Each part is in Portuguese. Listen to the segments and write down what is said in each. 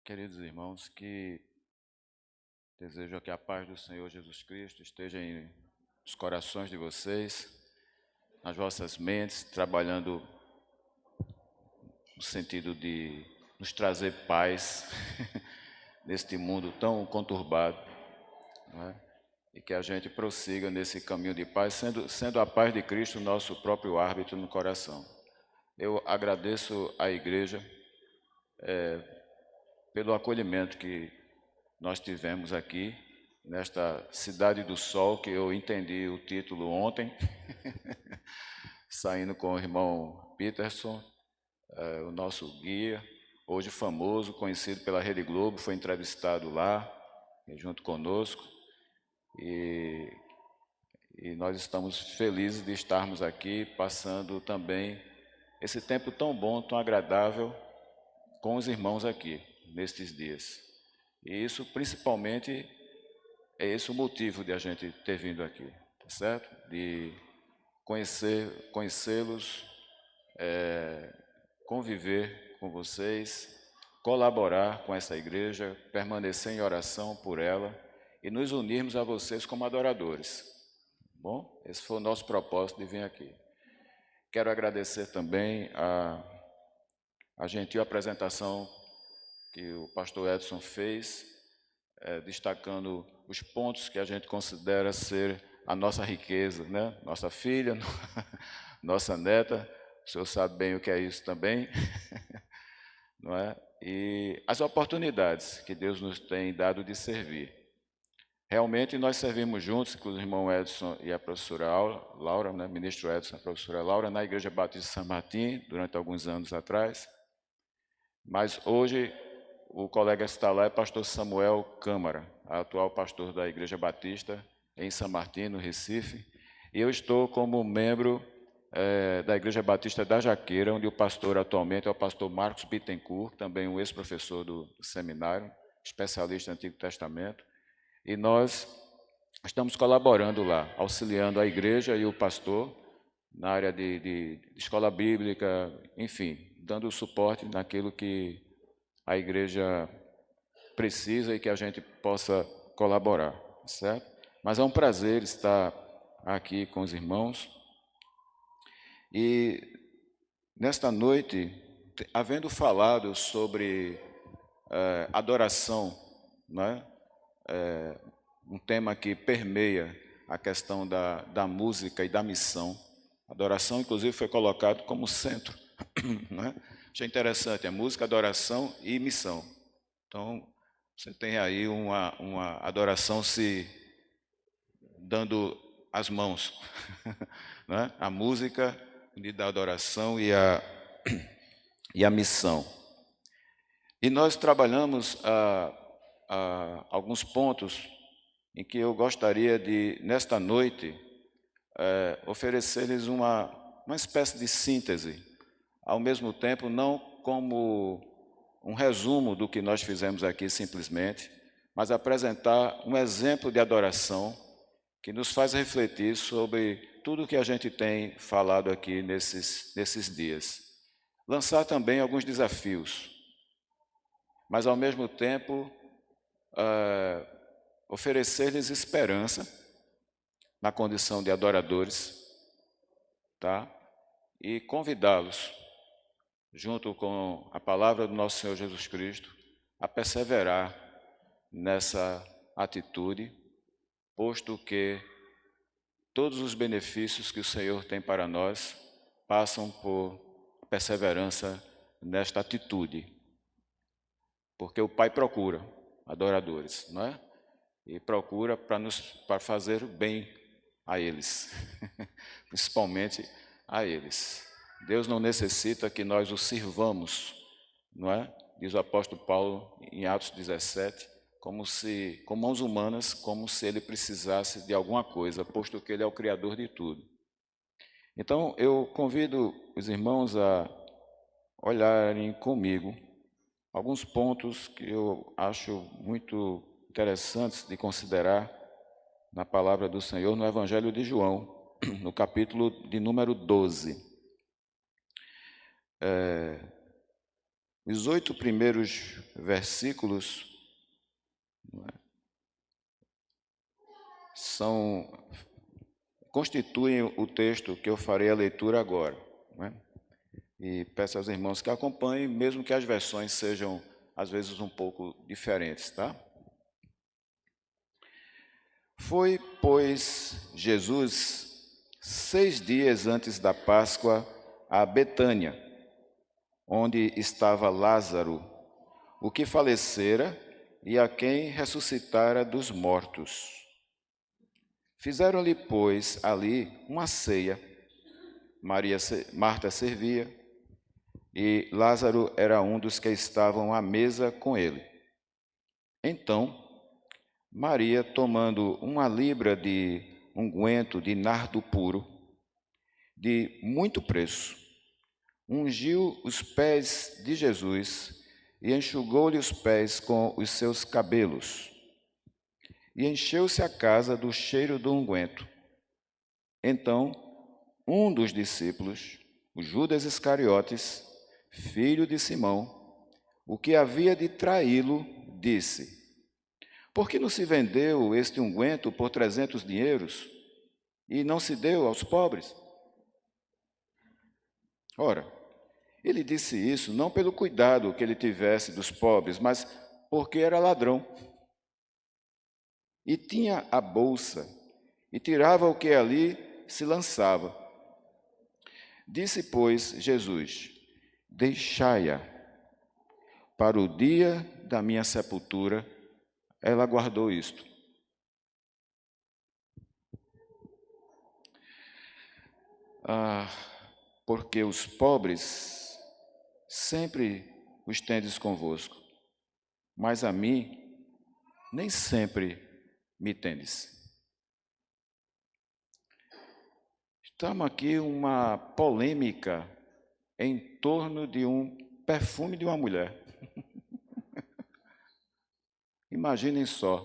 Queridos irmãos, que desejo que a paz do Senhor Jesus Cristo esteja nos corações de vocês, nas vossas mentes, trabalhando no sentido de nos trazer paz neste mundo tão conturbado, não é? E que a gente prossiga nesse caminho de paz, sendo a paz de Cristo nosso próprio árbitro no coração. Eu agradeço à igreja pelo acolhimento que nós tivemos aqui, nesta Cidade do Sol, que eu entendi o título ontem, saindo com o irmão Peterson, o nosso guia, hoje famoso, conhecido pela Rede Globo, foi entrevistado lá, junto conosco, e nós estamos felizes de estarmos aqui, passando também esse tempo tão bom, tão agradável, com os irmãos aqui, nestes dias. E isso, principalmente, é esse o motivo de a gente ter vindo aqui, tá certo? De conhecê-los, conviver com vocês, colaborar com essa igreja, permanecer em oração por ela e nos unirmos a vocês como adoradores. Bom, esse foi o nosso propósito de vir aqui. Quero agradecer também a gentil apresentação que o pastor Edson fez, destacando os pontos que a gente considera ser a nossa riqueza, né? Nossa filha, nossa neta, o senhor sabe bem o que é isso também, não é? E as oportunidades que Deus nos tem dado de servir. Realmente nós servimos juntos com o irmão Edson e a professora Laura, né? Ministro Edson e a professora Laura, na Igreja Batista São Martim, durante alguns anos atrás. Mas hoje o colega que está lá é pastor Samuel Câmara, atual pastor da Igreja Batista em São Martim, no Recife. E eu estou como membro da Igreja Batista da Jaqueira, onde o pastor atualmente é o pastor Marcos Bittencourt, também um ex-professor do seminário, especialista em Antigo Testamento. E nós estamos colaborando lá, auxiliando a igreja e o pastor na área de escola bíblica, enfim, dando suporte naquilo que a igreja precisa e que a gente possa colaborar, certo? Mas é um prazer estar aqui com os irmãos. E nesta noite, havendo falado sobre adoração, né? Um tema que permeia a questão da música e da missão. Adoração, inclusive, foi colocado como centro. Né? Achei interessante, a música, adoração e missão. Então, você tem aí uma adoração se dando as mãos. Né? A música da adoração e a missão. E nós trabalhamos alguns pontos em que eu gostaria de, nesta noite, oferecer-lhes uma espécie de síntese, ao mesmo tempo não como um resumo do que nós fizemos aqui simplesmente, mas apresentar um exemplo de adoração que nos faz refletir sobre tudo o que a gente tem falado aqui nesses dias. Lançar também alguns desafios, mas ao mesmo tempo oferecer-lhes esperança na condição de adoradores, tá? E convidá-los, junto com a palavra do nosso Senhor Jesus Cristo, a perseverar nessa atitude, posto que todos os benefícios que o Senhor tem para nós passam por perseverança nesta atitude, porque o Pai procura adoradores, não é? E procura para fazer bem a eles, principalmente a eles. Deus não necessita que nós o sirvamos, não é? Diz o apóstolo Paulo em Atos 17, com mãos humanas, como se ele precisasse de alguma coisa, posto que ele é o Criador de tudo. Então, eu convido os irmãos a olharem comigo alguns pontos que eu acho muito interessantes de considerar na palavra do Senhor no Evangelho de João, no capítulo de número 12. Os 8 primeiros versículos constituem o texto que eu farei a leitura agora. E peço aos irmãos que acompanhem, mesmo que as versões sejam, às vezes, um pouco diferentes, tá? Foi, pois, Jesus, 6 dias antes da Páscoa, a Betânia, onde estava Lázaro, o que falecera e a quem ressuscitara dos mortos. Fizeram-lhe, pois, ali uma ceia. Marta servia, e Lázaro era um dos que estavam à mesa com ele. Então, Maria, tomando 1 libra de unguento de nardo puro, de muito preço, ungiu os pés de Jesus e enxugou-lhe os pés com os seus cabelos. E encheu-se a casa do cheiro do unguento. Então, um dos discípulos, o Judas Iscariotes, filho de Simão, o que havia de traí-lo, disse: por que não se vendeu este unguento por 300 dinheiros e não se deu aos pobres? Ora, ele disse isso não pelo cuidado que ele tivesse dos pobres, mas porque era ladrão. E tinha a bolsa, e tirava o que ali se lançava. Disse, pois, Jesus: deixai-a, para o dia da minha sepultura, ela guardou isto. Porque os pobres sempre os tendes convosco, mas a mim nem sempre me tendes. Estamos aqui uma polêmica em torno de um perfume de uma mulher. Imaginem só.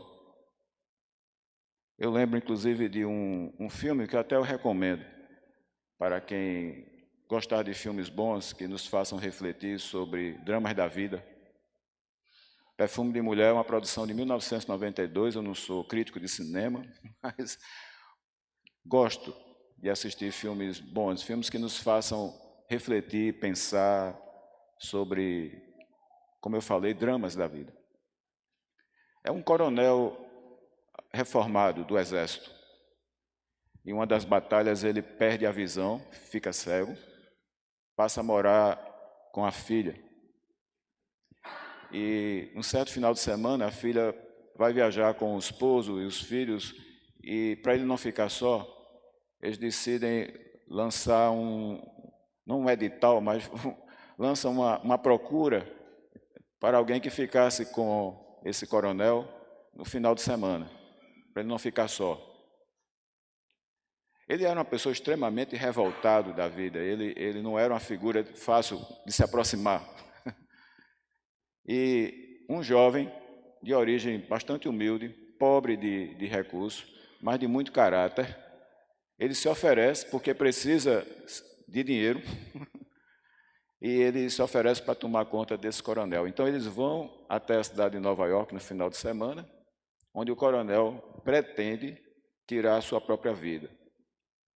Eu lembro, inclusive, de um filme que até eu recomendo para quem gostar de filmes bons que nos façam refletir sobre dramas da vida. Perfume de Mulher é uma produção de 1992, eu não sou crítico de cinema, mas gosto de assistir filmes bons, filmes que nos façam refletir, pensar sobre, como eu falei, dramas da vida. É um coronel reformado do exército. Em uma das batalhas ele perde a visão, fica cego, passa a morar com a filha. E um certo final de semana a filha vai viajar com o esposo e os filhos, e para ele não ficar só, eles decidem lançar não um edital, mas lançam uma procura para alguém que ficasse com esse coronel no final de semana, para ele não ficar só. Ele era uma pessoa extremamente revoltado da vida, ele não era uma figura fácil de se aproximar. E um jovem de origem bastante humilde, pobre de recursos, mas de muito caráter, ele se oferece porque precisa de dinheiro e ele se oferece para tomar conta desse coronel. Então eles vão até a cidade de Nova York no final de semana, onde o coronel pretende tirar a sua própria vida.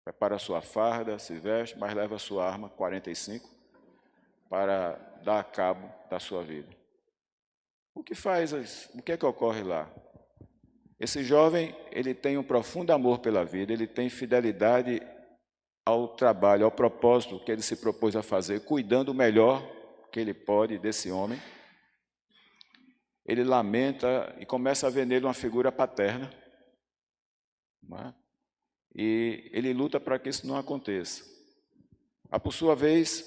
Prepara a sua farda, se veste, mas leva a sua arma 45 para dar cabo da sua vida. O que é que ocorre lá? Esse jovem, ele tem um profundo amor pela vida, ele tem fidelidade ao trabalho, ao propósito que ele se propôs a fazer, cuidando o melhor que ele pode desse homem. Ele lamenta e começa a ver nele uma figura paterna, não é? E ele luta para que isso não aconteça. Por sua vez,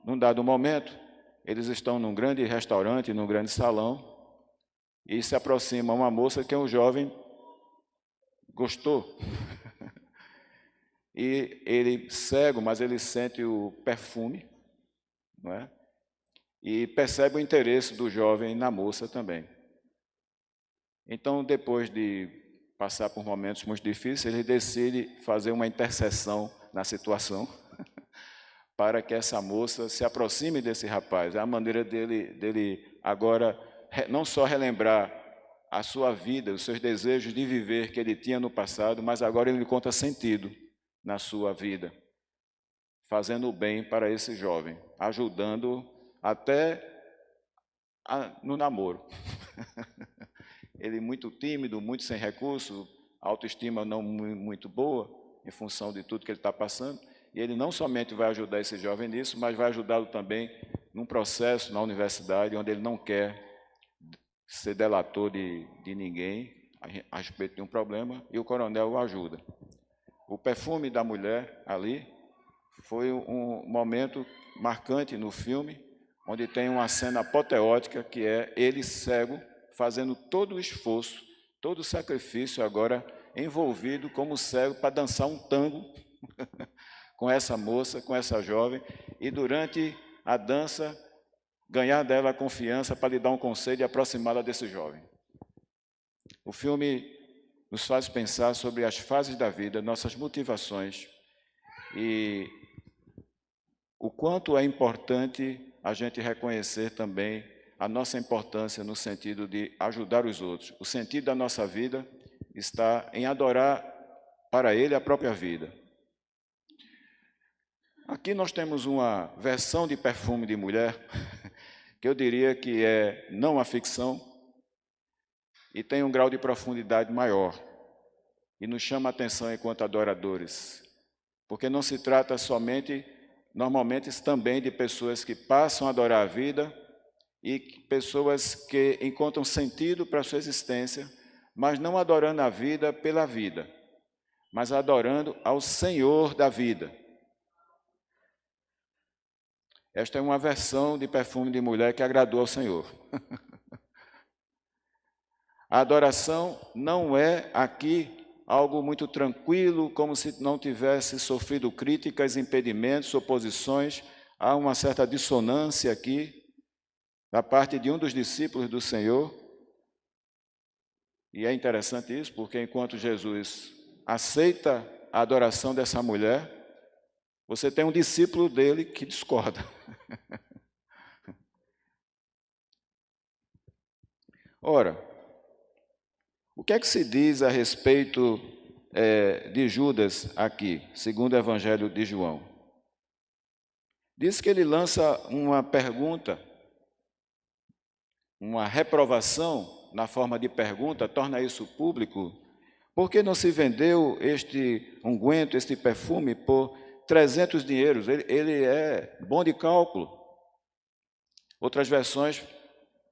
num dado momento, eles estão num grande restaurante, num grande salão, e se aproxima uma moça que é um jovem gostou. E ele, cego, mas ele sente o perfume, não é? E percebe o interesse do jovem na moça também. Então, depois de passar por momentos muito difíceis, ele decide fazer uma intercessão na situação para que essa moça se aproxime desse rapaz. É a maneira dele agora não só relembrar a sua vida, os seus desejos de viver que ele tinha no passado, mas agora ele encontra sentido na sua vida, fazendo o bem para esse jovem, ajudando até no namoro. Ele muito tímido, muito sem recurso, autoestima não muito boa, em função de tudo que ele está passando, e ele não somente vai ajudar esse jovem nisso, mas vai ajudá-lo também num processo na universidade, onde ele não quer ser delator de ninguém a respeito de um problema, e o coronel o ajuda. O perfume da mulher ali foi um momento marcante no filme, onde tem uma cena apoteótica, que é ele cego, fazendo todo o esforço, todo o sacrifício agora envolvido como cego para dançar um tango com essa moça, com essa jovem, e durante a dança ganhar dela a confiança para lhe dar um conselho e aproximá-la desse jovem. O filme nos faz pensar sobre as fases da vida, nossas motivações e o quanto é importante a gente reconhecer também a nossa importância no sentido de ajudar os outros. O sentido da nossa vida está em adorar para Ele a própria vida. Aqui nós temos uma versão de Perfume de Mulher, que eu diria que é não a ficção, e tem um grau de profundidade maior, e nos chama a atenção enquanto adoradores, porque não se trata somente, normalmente também de pessoas que passam a adorar a vida, e pessoas que encontram sentido para a sua existência, mas não adorando a vida pela vida, mas adorando ao Senhor da vida. Esta é uma versão de Perfume de Mulher que agradou ao Senhor. A adoração não é aqui algo muito tranquilo, como se não tivesse sofrido críticas, impedimentos, oposições. Há uma certa dissonância aqui da parte de um dos discípulos do Senhor. E é interessante isso, porque enquanto Jesus aceita a adoração dessa mulher, você tem um discípulo dele que discorda. Ora, o que é que se diz a respeito de Judas aqui, segundo o Evangelho de João? Diz que ele lança uma pergunta, uma reprovação na forma de pergunta, torna isso público. Por que não se vendeu este unguento, este perfume, por 300 dinheiros? Ele é bom de cálculo. Outras versões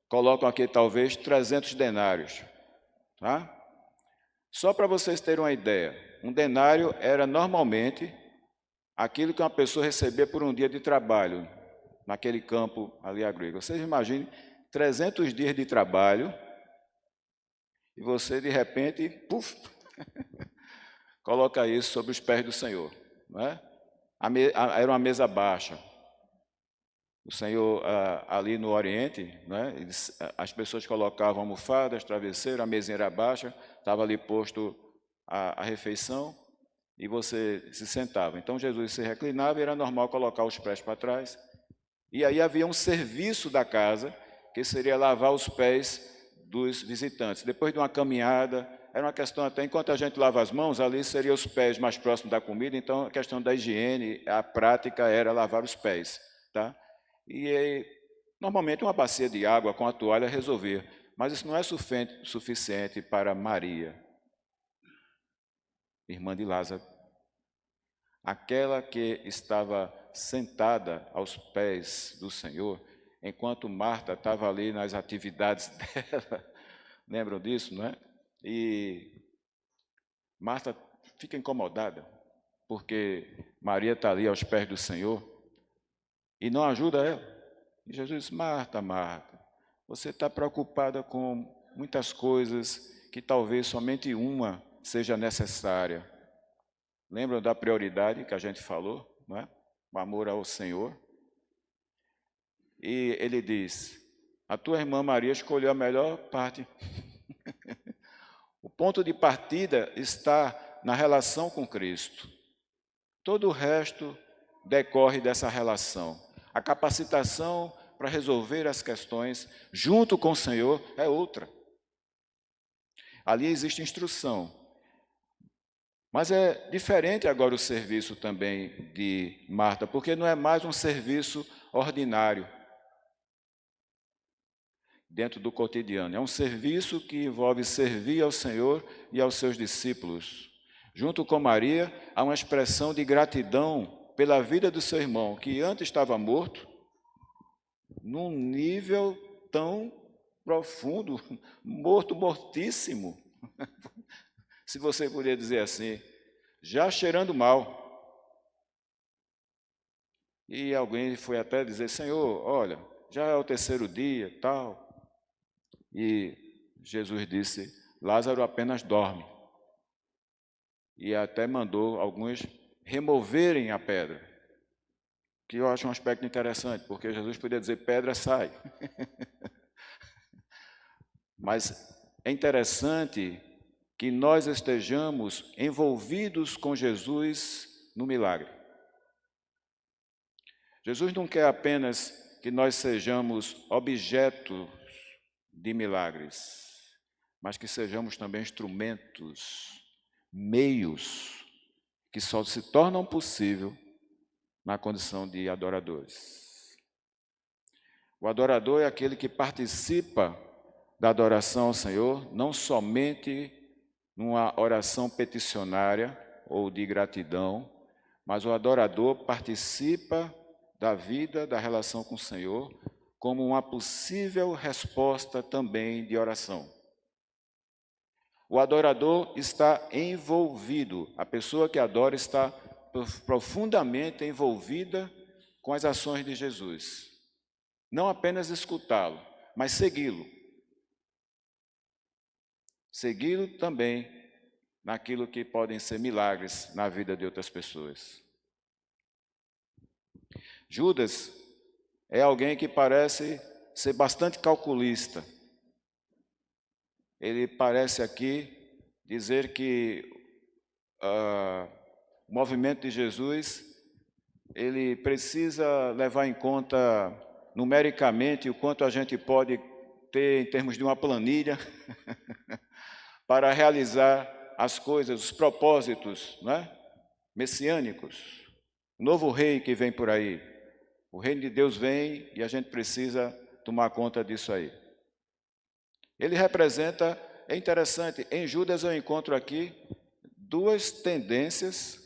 colocam aqui, talvez, 300 denários. Tá? Só para vocês terem uma ideia, um denário era normalmente aquilo que uma pessoa recebia por um dia de trabalho, naquele campo ali agrícola. Vocês imaginem 300 dias de trabalho e você, de repente, puf, coloca isso sobre os pés do Senhor. Não é? Era uma mesa baixa. O Senhor, ali no Oriente, né, as pessoas colocavam almofadas, travesseiro, a mesinha era baixa, estava ali posto a refeição e você se sentava. Então Jesus se reclinava e era normal colocar os pés para trás. E aí havia um serviço da casa, que seria lavar os pés dos visitantes. Depois de uma caminhada, era uma questão até, enquanto a gente lava as mãos, ali seriam os pés mais próximos da comida, então a questão da higiene, a prática era lavar os pés, tá? E normalmente uma bacia de água com a toalha resolver, mas isso não é suficiente para Maria, irmã de Lázaro, aquela que estava sentada aos pés do Senhor, enquanto Marta estava ali nas atividades dela, lembram disso, não é? E Marta fica incomodada, porque Maria está ali aos pés do Senhor e não ajuda ela. E Jesus diz: Marta, Marta, você está preocupada com muitas coisas que talvez somente uma seja necessária. Lembram da prioridade que a gente falou, não é? O amor ao Senhor. E ele diz: a tua irmã Maria escolheu a melhor parte. O ponto de partida está na relação com Cristo. Todo o resto decorre dessa relação. A capacitação para resolver as questões junto com o Senhor é outra. Ali existe instrução. Mas é diferente agora o serviço também de Marta, porque não é mais um serviço ordinário dentro do cotidiano. É um serviço que envolve servir ao Senhor e aos seus discípulos. Junto com Maria, há uma expressão de gratidão pela vida do seu irmão, que antes estava morto, num nível tão profundo, mortíssimo, se você poderia dizer assim, já cheirando mal. E alguém foi até dizer, Senhor, olha, já é o terceiro dia, tal. E Jesus disse, Lázaro apenas dorme. E até mandou alguns removerem a pedra, que eu acho um aspecto interessante, porque Jesus podia dizer, pedra sai. Mas é interessante que nós estejamos envolvidos com Jesus no milagre. Jesus não quer apenas que nós sejamos objetos de milagres, mas que sejamos também instrumentos, meios, que só se tornam possível na condição de adoradores. O adorador é aquele que participa da adoração ao Senhor, não somente numa oração peticionária ou de gratidão, mas o adorador participa da vida, da relação com o Senhor, como uma possível resposta também de oração. O adorador está envolvido, a pessoa que adora está profundamente envolvida com as ações de Jesus. Não apenas escutá-lo, mas segui-lo. Segui-lo também naquilo que podem ser milagres na vida de outras pessoas. Judas é alguém que parece ser bastante calculista. Ele parece aqui dizer que o movimento de Jesus, ele precisa levar em conta numericamente o quanto a gente pode ter em termos de uma planilha para realizar as coisas, os propósitos, né, messiânicos. O novo rei que vem por aí. O reino de Deus vem e a gente precisa tomar conta disso aí. Ele representa, é interessante, em Judas eu encontro aqui duas tendências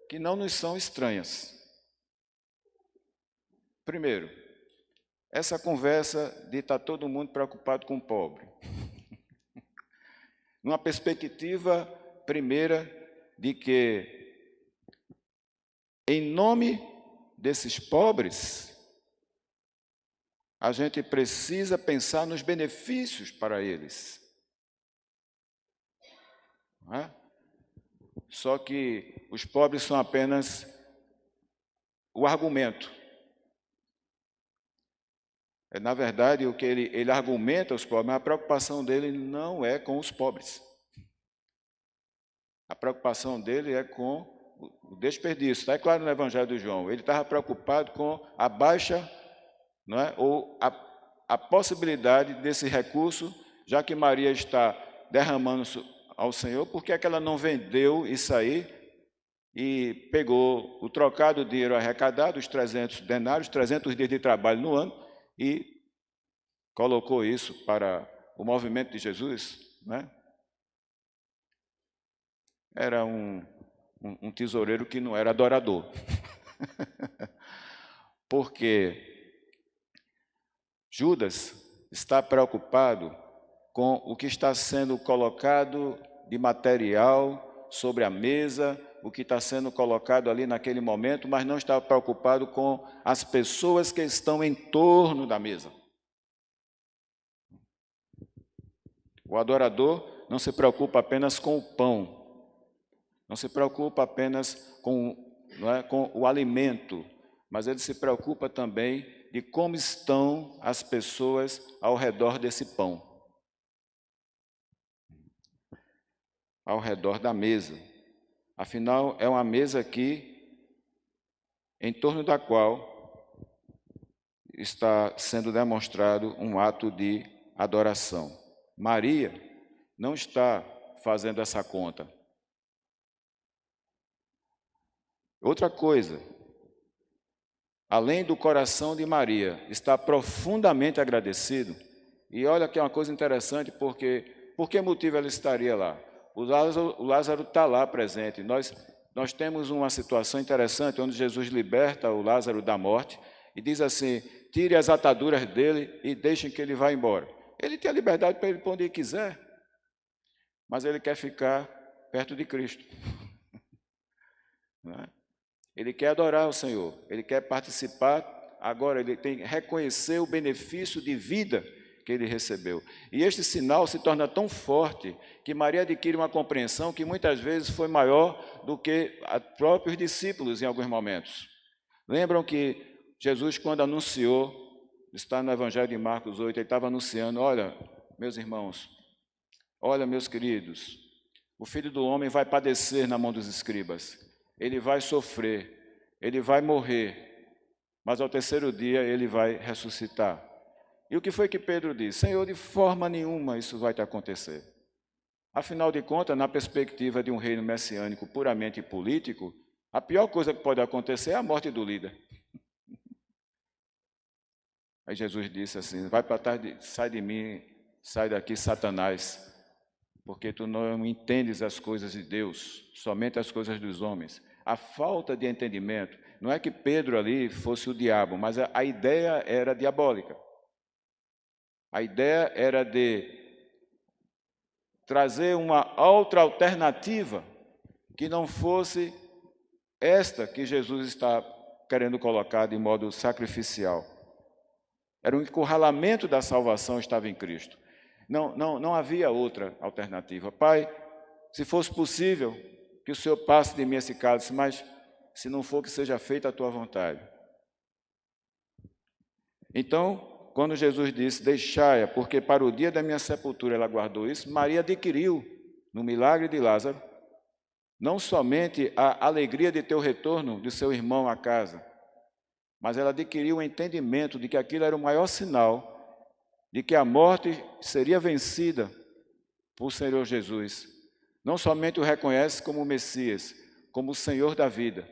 que não nos são estranhas. Primeiro, essa conversa de estar todo mundo preocupado com o pobre. Numa perspectiva primeira de que, em nome desses pobres, a gente precisa pensar nos benefícios para eles. Não é? Só que os pobres são apenas o argumento. Na verdade, o que ele argumenta os pobres, mas a preocupação dele não é com os pobres. A preocupação dele é com o desperdício. Está claro no Evangelho de João. Ele estava preocupado com a baixa, não é? Ou a possibilidade desse recurso, já que Maria está derramando ao Senhor, por que é que ela não vendeu isso aí e pegou o trocado dinheiro arrecadado, os 300 denários, 300 dias de trabalho no ano, e colocou isso para o movimento de Jesus, né? Era um tesoureiro que não era adorador. Porque Judas está preocupado com o que está sendo colocado de material sobre a mesa, o que está sendo colocado ali naquele momento, mas não está preocupado com as pessoas que estão em torno da mesa. O adorador não se preocupa apenas com o pão, não se preocupa apenas com o alimento, mas ele se preocupa também de como estão as pessoas ao redor desse pão, ao redor da mesa. Afinal, é uma mesa que em torno da qual está sendo demonstrado um ato de adoração. Maria não está fazendo essa conta. Outra coisa, além do coração de Maria estar profundamente agradecido, e olha que é uma coisa interessante, porque por que motivo ela estaria lá? O Lázaro está lá presente. Nós temos uma situação interessante, onde Jesus liberta o Lázaro da morte, e diz assim, tire as ataduras dele e deixem que ele vá embora. Ele tem a liberdade para ele ir para onde ele quiser, mas ele quer ficar perto de Cristo. Não é? Ele quer adorar o Senhor, ele quer participar, agora ele tem que reconhecer o benefício de vida que ele recebeu. E este sinal se torna tão forte que Maria adquire uma compreensão que muitas vezes foi maior do que os próprios discípulos em alguns momentos. Lembram que Jesus, quando anunciou, está no Evangelho de Marcos 8, ele estava anunciando, olha, meus irmãos, olha, meus queridos, o Filho do Homem vai padecer na mão dos escribas, ele vai sofrer, ele vai morrer, mas ao terceiro dia ele vai ressuscitar. E o que foi que Pedro disse? Senhor, de forma nenhuma isso vai te acontecer. Afinal de contas, na perspectiva de um reino messiânico puramente político, a pior coisa que pode acontecer é a morte do líder. Aí Jesus disse assim, vai para trás, sai de mim, sai daqui, Satanás, porque tu não entendes as coisas de Deus, somente as coisas dos homens. A falta de entendimento, não é que Pedro ali fosse o diabo, mas a ideia era diabólica. A ideia era de trazer uma outra alternativa que não fosse esta que Jesus está querendo colocar de modo sacrificial. Era um encurralamento da salvação, estava em Cristo. Não havia outra alternativa. Pai, se fosse possível, que o Senhor passe de mim esse cálice, mas se não for, que seja feita a tua vontade. Então, quando Jesus disse, deixai-a, porque para o dia da minha sepultura ela guardou isso, Maria adquiriu, no milagre de Lázaro, não somente a alegria de ter o retorno de seu irmão à casa, mas ela adquiriu o entendimento de que aquilo era o maior sinal de que a morte seria vencida por Senhor Jesus. Não somente o reconhece como o Messias, como o Senhor da vida.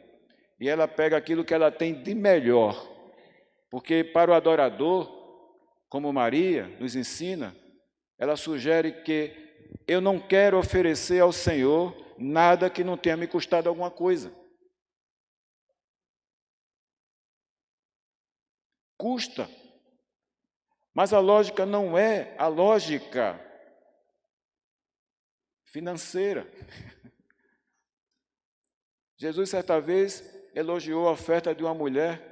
E ela pega aquilo que ela tem de melhor, porque para o adorador, como Maria nos ensina, ela sugere que eu não quero oferecer ao Senhor nada que não tenha me custado alguma coisa. Custa. Mas a lógica não é a lógica financeira. Jesus, certa vez, elogiou a oferta de uma mulher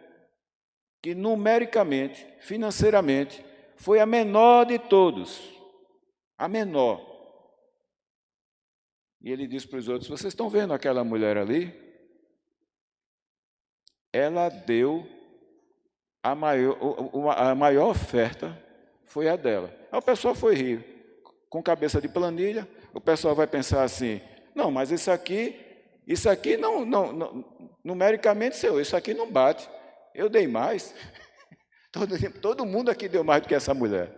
que numericamente, financeiramente, foi a menor de todos. A menor. E ele disse para os outros, vocês estão vendo aquela mulher ali? Ela deu a maior oferta, foi a dela. Aí o pessoal foi rir. Com cabeça de planilha, o pessoal vai pensar assim, não, mas isso aqui não, numericamente, Senhor, isso aqui não bate. Eu dei mais. Todo mundo aqui deu mais do que essa mulher.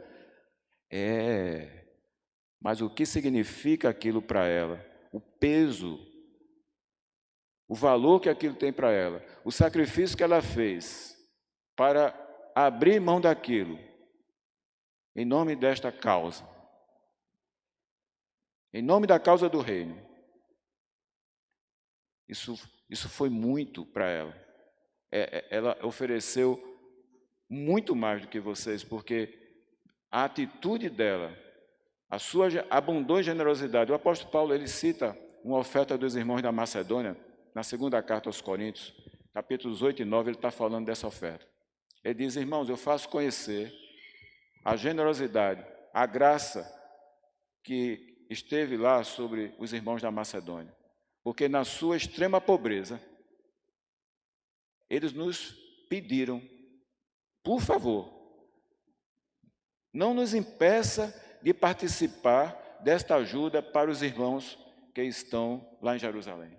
Mas o que significa aquilo para ela? O peso, o valor que aquilo tem para ela, o sacrifício que ela fez para abrir mão daquilo, em nome desta causa, em nome da causa do reino. Isso foi muito para ela. Ela ofereceu muito mais do que vocês, porque a atitude dela, a sua abundante generosidade, o apóstolo Paulo, ele cita uma oferta dos irmãos da Macedônia, na segunda carta aos Coríntios, capítulos 8 e 9, ele está falando dessa oferta. Ele diz, irmãos, eu faço conhecer a generosidade, a graça que esteve lá sobre os irmãos da Macedônia, porque na sua extrema pobreza, eles nos pediram, por favor, não nos impeça de participar desta ajuda para os irmãos que estão lá em Jerusalém.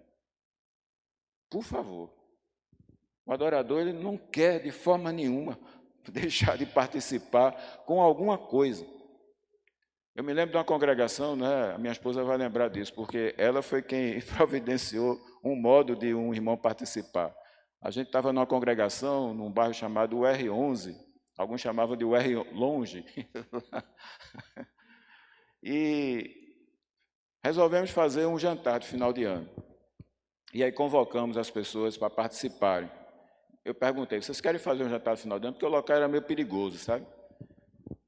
Por favor. O adorador, ele não quer de forma nenhuma deixar de participar com alguma coisa. Eu me lembro de uma congregação, né? A minha esposa vai lembrar disso, porque ela foi quem providenciou um modo de um irmão participar. A gente estava numa congregação, num bairro chamado UR11, alguns chamavam de UR Longe, e resolvemos fazer um jantar de final de ano. E aí convocamos as pessoas para participarem. Eu perguntei, vocês querem fazer um jantar de final de ano? Porque o local era meio perigoso, sabe?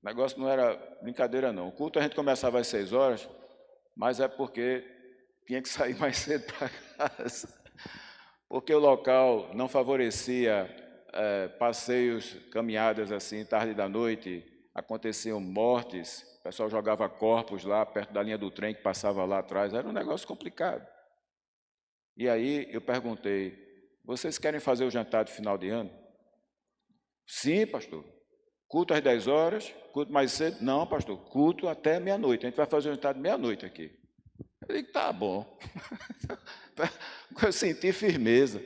O negócio não era brincadeira, não. O culto a gente começava às 6 horas, mas é porque tinha que sair mais cedo para casa. Porque o local não favorecia passeios, caminhadas assim, tarde da noite, aconteciam mortes, o pessoal jogava corpos lá perto da linha do trem que passava lá atrás, era um negócio complicado. E aí eu perguntei, vocês querem fazer o jantar de final de ano? Sim, pastor. Culto às 10 horas, culto mais cedo? Não, pastor, culto até meia-noite. A gente vai fazer o jantar de meia-noite aqui. Eu digo, tá bom. Eu senti firmeza.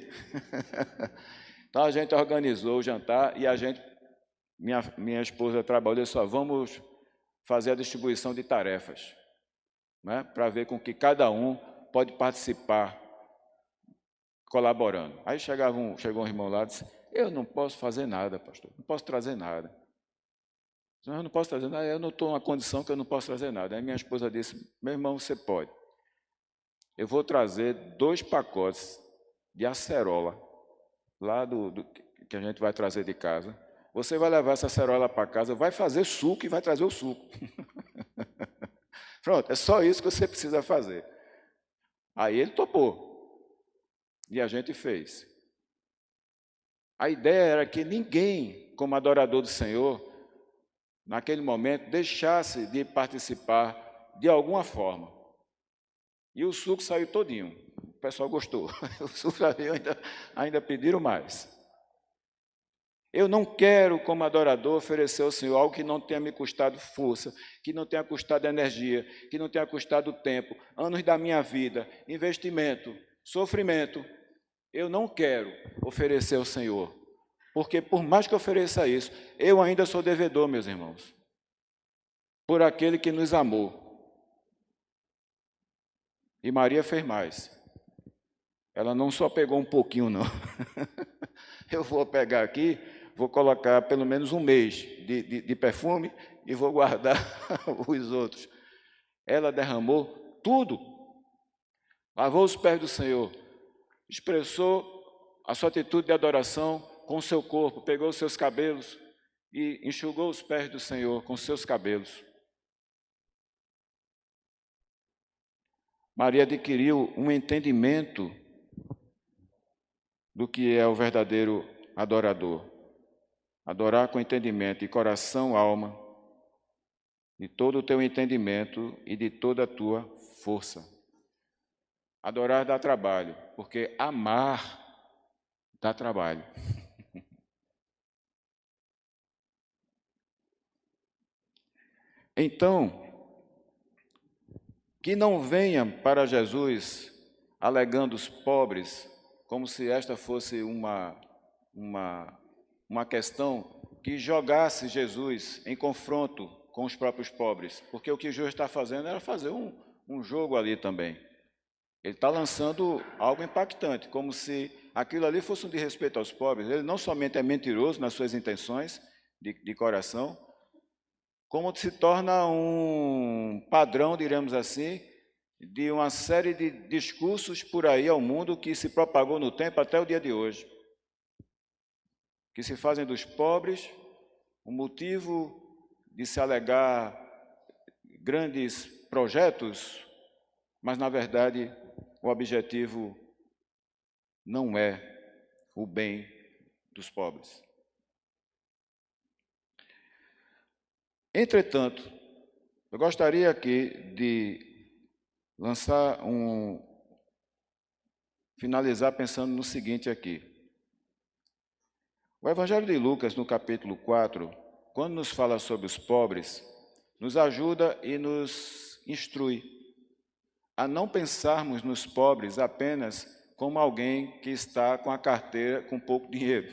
Então a gente organizou o jantar e a gente, minha esposa trabalhou só, vamos fazer a distribuição de tarefas, né, para ver com que cada um pode participar, colaborando. Aí chegou um irmão lá e disse, eu não posso fazer nada, pastor, não posso trazer nada. Eu não posso trazer nada, eu não estou numa condição que eu não posso trazer nada. Aí minha esposa disse, meu irmão, você pode. Eu vou trazer 2 pacotes de acerola, lá que a gente vai trazer de casa. Você vai levar essa acerola para casa, vai fazer suco e vai trazer o suco. Pronto, é só isso que você precisa fazer. Aí ele topou. E a gente fez. A ideia era que ninguém, como adorador do Senhor, naquele momento, deixasse de participar de alguma forma. E o suco saiu todinho. O pessoal gostou. O suco saiu, ainda pediram mais. Eu não quero, como adorador, oferecer ao Senhor algo que não tenha me custado força, que não tenha custado energia, que não tenha custado tempo, anos da minha vida, investimento, sofrimento. Eu não quero oferecer ao Senhor, porque por mais que eu ofereça isso, eu ainda sou devedor, meus irmãos, por aquele que nos amou. E Maria fez mais. Ela não só pegou um pouquinho, não. Eu vou pegar aqui, vou colocar pelo menos um mês de perfume e vou guardar os outros. Ela derramou tudo, lavou os pés do Senhor, expressou a sua atitude de adoração com o seu corpo, pegou os seus cabelos e enxugou os pés do Senhor com seus cabelos. Maria adquiriu um entendimento do que é o verdadeiro adorador. Adorar com entendimento, de coração, alma, de todo o teu entendimento e de toda a tua força. Adorar dá trabalho, porque amar dá trabalho. Então, que não venham para Jesus alegando os pobres, como se esta fosse uma questão que jogasse Jesus em confronto com os próprios pobres, porque o que Jesus está fazendo era fazer um jogo ali também. Ele está lançando algo impactante, como se aquilo ali fosse um desrespeito aos pobres. Ele não somente é mentiroso nas suas intenções de coração, como se torna um padrão, diremos assim, de uma série de discursos por aí ao mundo que se propagou no tempo até o dia de hoje, que se fazem dos pobres um motivo de se alegar grandes projetos, mas, na verdade, o objetivo não é o bem dos pobres. Entretanto, eu gostaria aqui de finalizar pensando no seguinte aqui. O Evangelho de Lucas, no capítulo 4, quando nos fala sobre os pobres, nos ajuda e nos instrui a não pensarmos nos pobres apenas como alguém que está com a carteira com pouco dinheiro,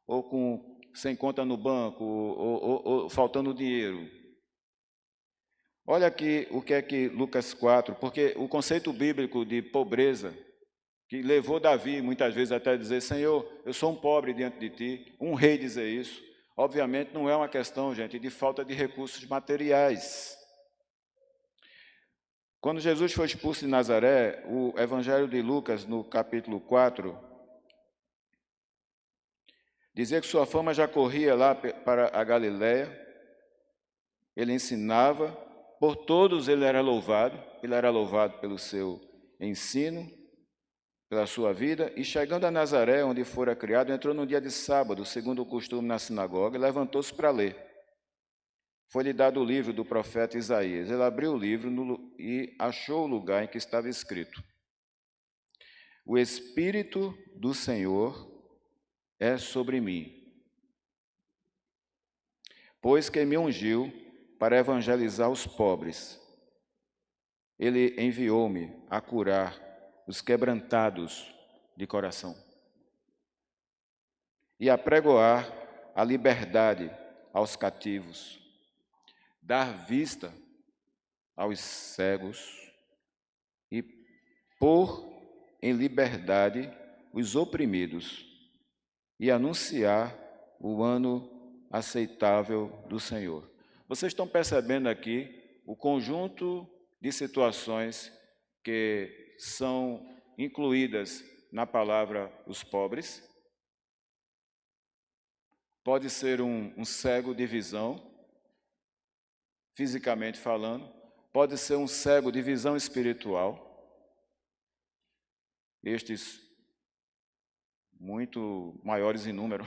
ou sem conta no banco, ou faltando dinheiro. Olha aqui o que é que Lucas 4, porque o conceito bíblico de pobreza, que levou Davi muitas vezes até dizer, Senhor, eu sou um pobre diante de ti, um rei dizer isso, obviamente não é uma questão, gente, de falta de recursos materiais. Quando Jesus foi expulso de Nazaré, o Evangelho de Lucas, no capítulo 4, dizia que sua fama já corria lá para a Galiléia, ele ensinava, por todos ele era louvado pelo seu ensino, pela sua vida, e chegando a Nazaré, onde fora criado, entrou no dia de sábado, segundo o costume na sinagoga, e levantou-se para ler. Foi-lhe dado o livro do profeta Isaías. Ele abriu o livro e achou o lugar em que estava escrito: O Espírito do Senhor é sobre mim, pois que me ungiu para evangelizar os pobres. Ele enviou-me a curar os quebrantados de coração e a pregoar a liberdade aos cativos, dar vista aos cegos e pôr em liberdade os oprimidos e anunciar o ano aceitável do Senhor. Vocês estão percebendo aqui o conjunto de situações que são incluídas na palavra os pobres? Pode ser um cego de visão, fisicamente falando, pode ser um cego de visão espiritual, estes muito maiores em número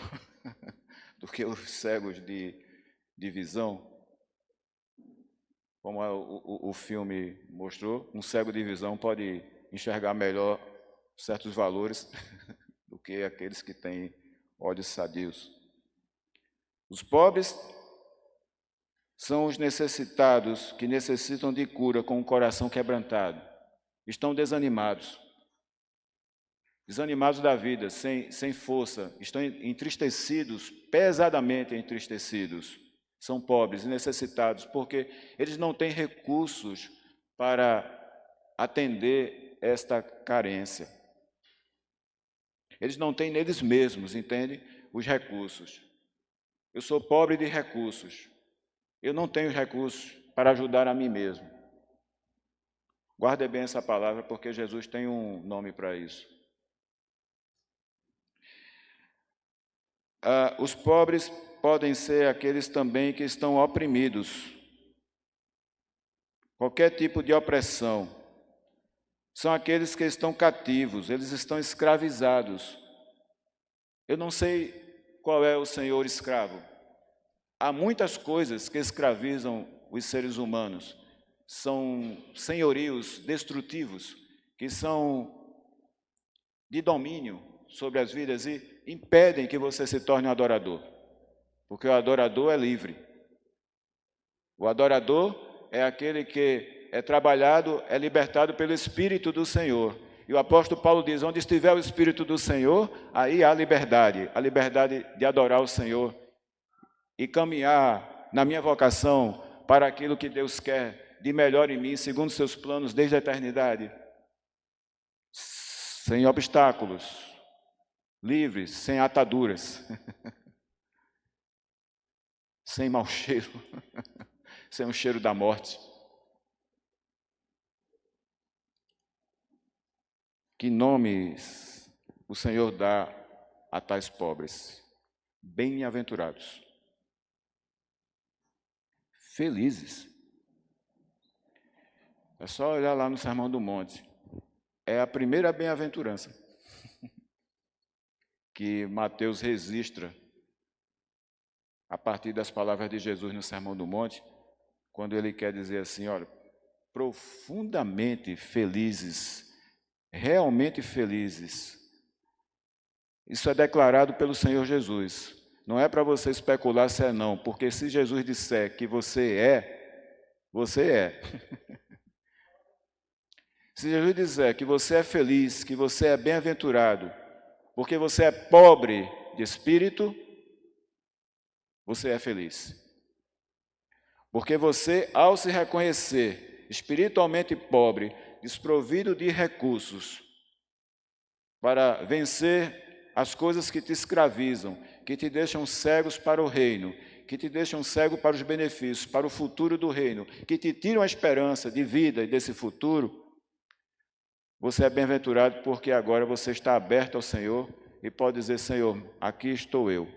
do que os cegos de visão, como o filme mostrou, um cego de visão pode enxergar melhor certos valores do que aqueles que têm olhos sadios. Os pobres são os necessitados que necessitam de cura com o coração quebrantado. Estão desanimados da vida, sem força, estão entristecidos, pesadamente entristecidos. São pobres e necessitados, porque eles não têm recursos para atender esta carência. Eles não têm neles mesmos, entende? Os recursos. Eu sou pobre de recursos. Eu não tenho recursos para ajudar a mim mesmo. Guarde bem essa palavra, porque Jesus tem um nome para isso. Os pobres podem ser aqueles também que estão oprimidos. Qualquer tipo de opressão. São aqueles que estão cativos, eles estão escravizados. Eu não sei qual é o senhor escravo. Há muitas coisas que escravizam os seres humanos. São senhorios destrutivos, que são de domínio sobre as vidas e impedem que você se torne um adorador. Porque o adorador é livre. O adorador é aquele que é trabalhado, é libertado pelo Espírito do Senhor. E o apóstolo Paulo diz, onde estiver o Espírito do Senhor, aí há a liberdade de adorar o Senhor e caminhar na minha vocação para aquilo que Deus quer de melhor em mim, segundo seus planos desde a eternidade. Sem obstáculos, livres, sem ataduras, sem mau cheiro, sem o cheiro da morte. Que nomes o Senhor dá a tais pobres? Bem-aventurados, felizes. É só olhar lá no Sermão do Monte. É a primeira bem-aventurança que Mateus registra a partir das palavras de Jesus no Sermão do Monte, quando ele quer dizer assim, olha, profundamente felizes, realmente felizes. Isso é declarado pelo Senhor Jesus. Não é para você especular se é não, porque se Jesus disser que você é, você é. Se Jesus disser que você é feliz, que você é bem-aventurado, porque você é pobre de espírito, você é feliz. Porque você, ao se reconhecer espiritualmente pobre, desprovido de recursos, para vencer as coisas que te escravizam, que te deixam cegos para o reino, que te deixam cego para os benefícios, para o futuro do reino, que te tiram a esperança de vida e desse futuro, você é bem-aventurado porque agora você está aberto ao Senhor e pode dizer, Senhor, aqui estou eu.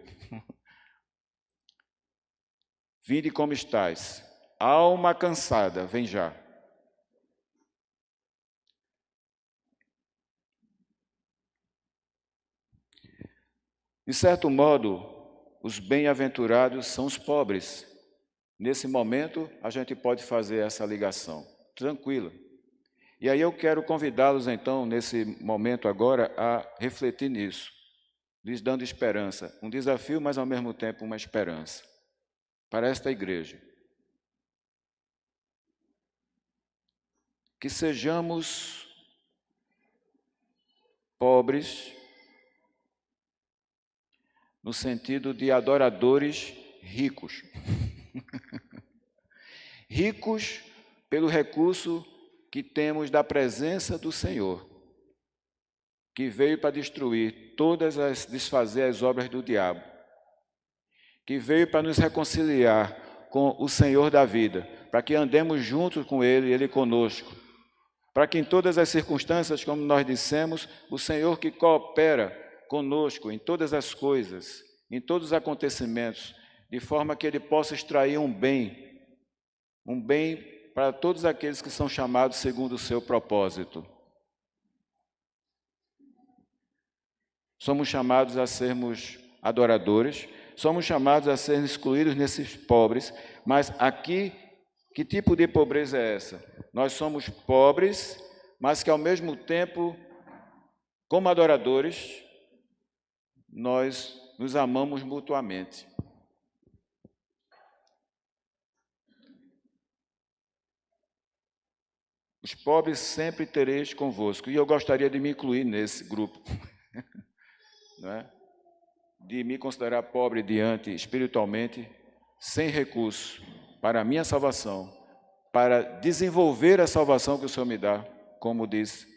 Vinde como estás. Alma cansada, vem já. De certo modo, os bem-aventurados são os pobres. Nesse momento, a gente pode fazer essa ligação, tranquila. E aí eu quero convidá-los, então, nesse momento agora, a refletir nisso, lhes dando esperança. Um desafio, mas ao mesmo tempo uma esperança para esta igreja. Que sejamos pobres no sentido de adoradores ricos. Ricos pelo recurso que temos da presença do Senhor, que veio para destruir desfazer as obras do diabo, que veio para nos reconciliar com o Senhor da vida, para que andemos juntos com Ele e Ele conosco, para que em todas as circunstâncias, como nós dissemos, o Senhor que coopera conosco em todas as coisas, em todos os acontecimentos, de forma que Ele possa extrair um bem para todos aqueles que são chamados segundo o seu propósito. Somos chamados a sermos adoradores, somos chamados a sermos excluídos nesses pobres, mas aqui, que tipo de pobreza é essa? Nós somos pobres, mas que ao mesmo tempo, como adoradores, nós nos amamos mutuamente. Os pobres sempre tereis convosco. E eu gostaria de me incluir nesse grupo. Não é? De me considerar pobre diante, espiritualmente, sem recurso para a minha salvação, para desenvolver a salvação que o Senhor me dá, como diz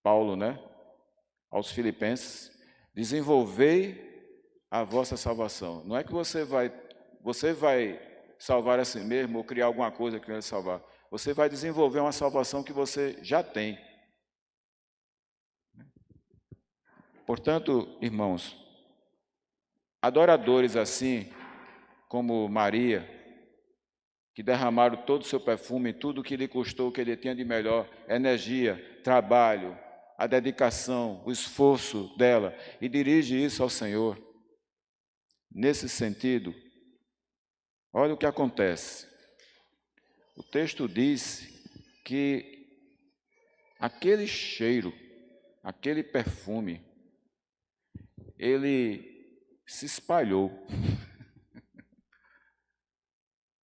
Paulo, né? Aos Filipenses, desenvolvei a vossa salvação. Não é que você vai salvar a si mesmo ou criar alguma coisa que vai salvar. Você vai desenvolver uma salvação que você já tem. Portanto, irmãos, adoradores assim, como Maria, que derramaram todo o seu perfume, tudo o que lhe custou, o que ele tinha de melhor, energia, trabalho, a dedicação, o esforço dela, e dirige isso ao Senhor. Nesse sentido, olha o que acontece. O texto diz que aquele cheiro, aquele perfume, ele se espalhou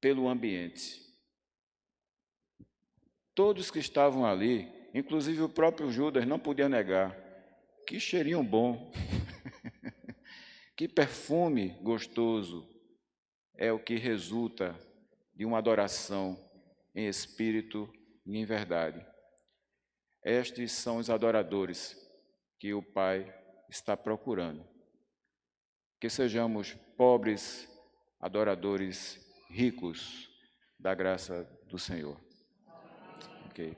pelo ambiente. Todos que estavam ali, inclusive o próprio Judas, não podia negar. Que cheirinho bom, que perfume gostoso é o que resulta de uma adoração em espírito e em verdade. Estes são os adoradores que o Pai está procurando. Que sejamos pobres adoradores ricos da graça do Senhor. Ok?